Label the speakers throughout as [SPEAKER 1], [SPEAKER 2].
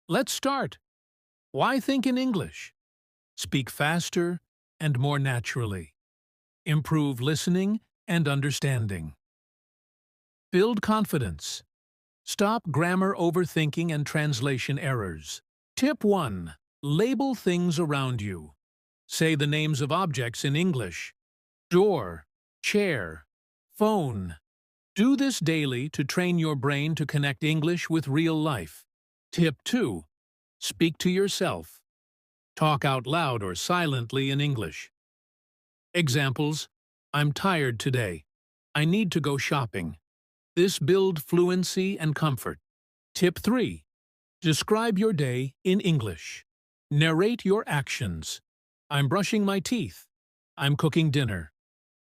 [SPEAKER 1] Let's start. Why think in English? Speak faster and more naturally. Improve listening and understanding. Build confidence. Stop grammar overthinking and translation errors. Tip 1. Label things around you. Say the names of objects in English. Door, chair, phone. Do this daily to train your brain to connect English with real life. Tip 2. Speak to yourself. Talk out loud or silently in English. Examples: I'm tired today. I need to go shopping. This builds fluency and comfort. Tip 3. Describe your day in English. Narrate your actions. I'm brushing my teeth. I'm cooking dinner.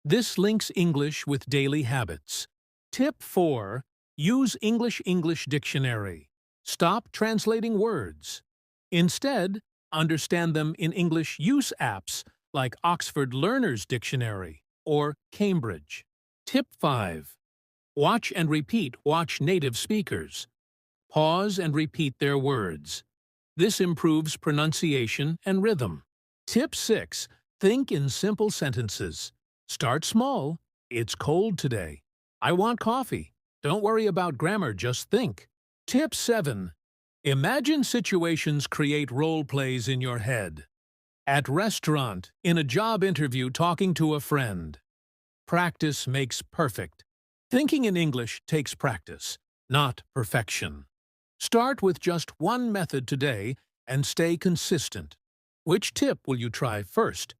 [SPEAKER 1] This links English with daily habits. Tip 4. Use English dictionary. Stop translating words. Instead, understand them in English use apps like Oxford Learner's Dictionary or Cambridge. Tip 5. Watch and repeat watch native speakers. Pause and repeat their words. This improves pronunciation and rhythm. Tip 6. Think in simple sentences. Start small. It's cold today. I want coffee. Don't worry about grammar, just think. Tip 7. Imagine situations create role plays in your head. At restaurant, in a job interview, talking to a friend. Practice makes perfect. Thinking in English takes practice, not perfection. Start with just one method today and stay consistent. Which tip will you try first?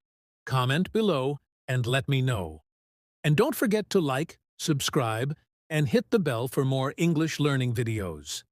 [SPEAKER 1] Comment below and let me know. And don't forget to like, subscribe, and hit the bell for more English learning videos.